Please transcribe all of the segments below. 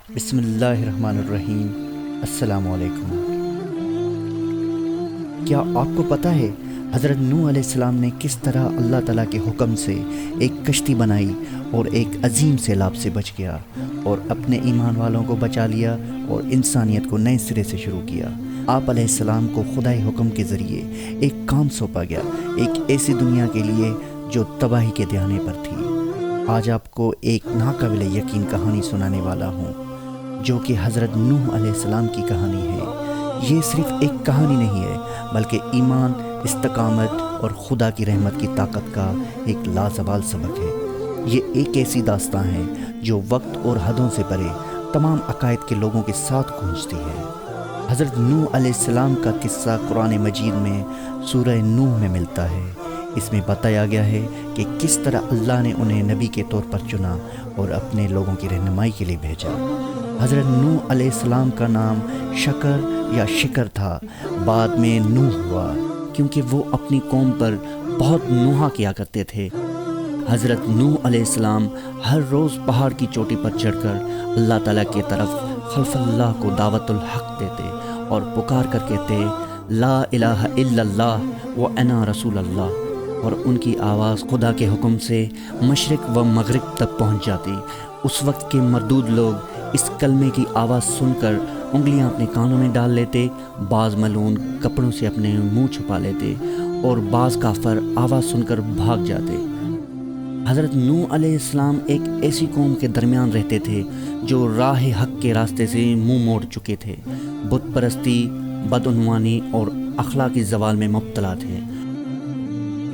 بسم اللہ الرحمن الرحیم۔ السلام علیکم۔ کیا آپ کو پتہ ہے حضرت نوح علیہ السلام نے کس طرح اللہ تعالیٰ کے حکم سے ایک کشتی بنائی اور ایک عظیم سیلاب سے بچ گیا اور اپنے ایمان والوں کو بچا لیا اور انسانیت کو نئے سرے سے شروع کیا؟ آپ علیہ السلام کو خدائی حکم کے ذریعے ایک کام سونپا گیا، ایک ایسی دنیا کے لیے جو تباہی کے دہانے پر تھی۔ آج آپ کو ایک ناقابل یقین کہانی سنانے والا ہوں جو کہ حضرت نوح علیہ السلام کی کہانی ہے۔ یہ صرف ایک کہانی نہیں ہے بلکہ ایمان، استقامت اور خدا کی رحمت کی طاقت کا ایک لازوال سبق ہے۔ یہ ایک ایسی داستان ہے جو وقت اور حدوں سے پرے تمام عقائد کے لوگوں کے ساتھ گونجتی ہے۔ حضرت نوح علیہ السلام کا قصہ قرآن مجید میں سورہ نوح میں ملتا ہے۔ اس میں بتایا گیا ہے کہ کس طرح اللہ نے انہیں نبی کے طور پر چنا اور اپنے لوگوں کی رہنمائی کے لیے بھیجا۔ حضرت نوح علیہ السلام کا نام شکر یا شکر تھا، بعد میں نوح ہوا کیونکہ وہ اپنی قوم پر بہت نوحہ کیا کرتے تھے۔ حضرت نوح علیہ السلام ہر روز پہاڑ کی چوٹی پر چڑھ کر اللہ تعالیٰ کی طرف خلف اللہ کو دعوت الحق دیتے اور پکار کر کہتے لا الہ الا اللہ و انا رسول اللہ، اور ان کی آواز خدا کے حکم سے مشرق و مغرب تک پہنچ جاتی۔ اس وقت کے مردود لوگ اس کلمے کی آواز سن کر انگلیاں اپنے کانوں میں ڈال لیتے، بعض ملعون کپڑوں سے اپنے منہ چھپا لیتے اور بعض کافر آواز سن کر بھاگ جاتے۔ حضرت نوح علیہ السلام ایک ایسی قوم کے درمیان رہتے تھے جو راہ حق کے راستے سے منہ موڑ چکے تھے، بت پرستی، بدعنوانی اور اخلاقی زوال میں مبتلا تھے۔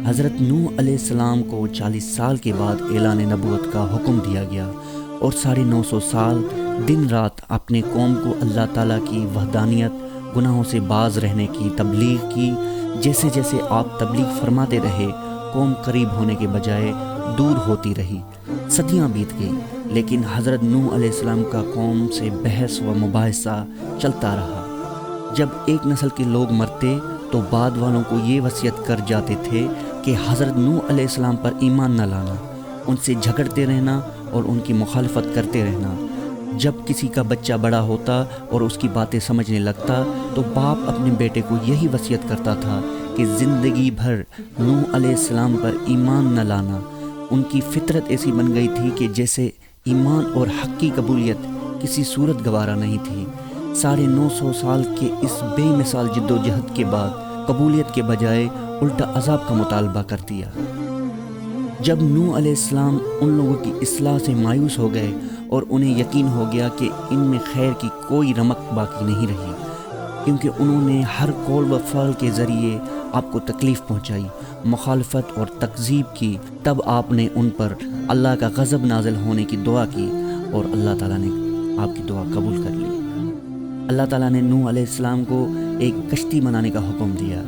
حضرت نوح علیہ السلام کو 40 سال کے بعد اعلان نبوت کا حکم دیا گیا اور 950 سال دن رات اپنے قوم کو اللہ تعالیٰ کی وحدانیت، گناہوں سے باز رہنے کی تبلیغ کی۔ جیسے جیسے آپ تبلیغ فرماتے رہے، قوم قریب ہونے کے بجائے دور ہوتی رہی۔ صدیاں بیت گئی لیکن حضرت نوح علیہ السلام کا قوم سے بحث و مباحثہ چلتا رہا۔ جب ایک نسل کے لوگ مرتے تو بعد والوں کو یہ وصیت کر جاتے تھے کہ حضرت نوح علیہ السلام پر ایمان نہ لانا، ان سے جھگڑتے رہنا اور ان کی مخالفت کرتے رہنا۔ جب کسی کا بچہ بڑا ہوتا اور اس کی باتیں سمجھنے لگتا تو باپ اپنے بیٹے کو یہی وصیت کرتا تھا کہ زندگی بھر نوح علیہ السلام پر ایمان نہ لانا۔ ان کی فطرت ایسی بن گئی تھی کہ جیسے ایمان اور حق کی قبولیت کسی صورت گوارا نہیں تھی۔ 950 سال کے اس بے مثال جد و جہد کے بعد قبولیت کے بجائے الٹا عذاب کا مطالبہ کر دیا۔ جب نوح علیہ السلام ان لوگوں کی اصلاح سے مایوس ہو گئے اور انہیں یقین ہو گیا کہ ان میں خیر کی کوئی رمق باقی نہیں رہی، کیونکہ انہوں نے ہر قول و فعل کے ذریعے آپ کو تکلیف پہنچائی، مخالفت اور تکذیب کی، تب آپ نے ان پر اللہ کا غضب نازل ہونے کی دعا کی اور اللہ تعالیٰ نے آپ کی دعا قبول کر لی۔ اللہ تعالیٰ نے نوح علیہ السلام کو ایک کشتی بنانے کا حکم دیا۔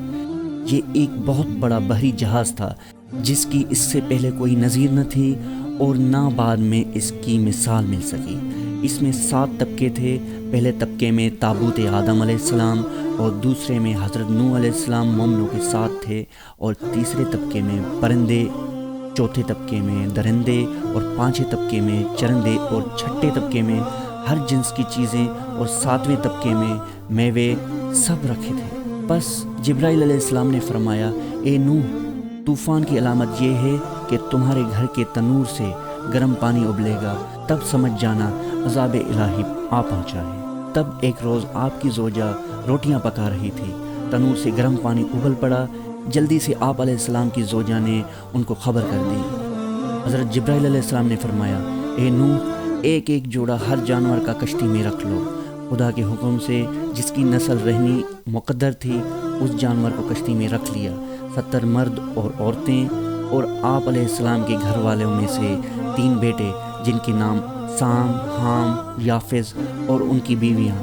یہ ایک بہت بڑا بحری جہاز تھا جس کی اس سے پہلے کوئی نظیر نہ تھی اور نہ بعد میں اس کی مثال مل سکی۔ اس میں 7 طبقے تھے۔ پہلے طبقے میں تابوت آدم علیہ السلام اور دوسرے میں حضرت نوح علیہ السلام مومنوں کے ساتھ تھے اور تیسرے طبقے میں پرندے، چوتھے طبقے میں درندے اور 5ویں طبقے میں چرندے اور 6ٹھے طبقے میں ہر جنس کی چیزیں اور 7ویں طبقے میں میوے سب رکھے تھے۔ بس جبرائیل علیہ السلام نے فرمایا، اے نوح، طوفان کی علامت یہ ہے کہ تمہارے گھر کے تنور سے گرم پانی ابلے گا، تب سمجھ جانا عذاب الہی آ پہنچا ہے۔ تب ایک روز آپ کی زوجہ روٹیاں پکا رہی تھی، تنور سے گرم پانی ابل پڑا۔ جلدی سے آپ علیہ السلام کی زوجہ نے ان کو خبر کر دی۔ حضرت جبرائیل علیہ السلام نے فرمایا، اے نوح، ایک ایک جوڑا ہر جانور کا کشتی میں رکھ لو۔ خدا کے حکم سے جس کی نسل رہنی مقدر تھی اس جانور کو کشتی میں رکھ لیا۔ 70 مرد اور عورتیں اور آپ علیہ السلام کے گھر والوں میں سے 3 بیٹے جن کے نام سام، حام، یافز اور ان کی بیویاں۔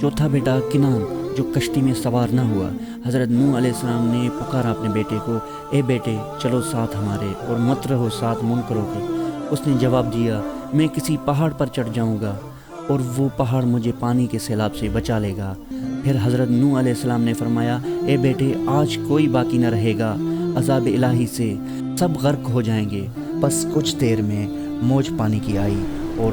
چوتھا بیٹا کنان جو کشتی میں سوار نہ ہوا۔ حضرت نوح علیہ السلام نے پکارا اپنے بیٹے کو، اے بیٹے چلو ساتھ ہمارے اور مت رہو ساتھ منکروں کے۔ اس نے جواب دیا، میں کسی پہاڑ پر چڑھ جاؤں گا اور وہ پہاڑ مجھے پانی کے سیلاب سے بچا لے گا۔ پھر حضرت نوح علیہ السلام نے فرمایا، اے بیٹے آج کوئی باقی نہ رہے گا، عذاب الہی سے سب غرق ہو جائیں گے۔ بس کچھ دیر میں موج پانی کی آئی اور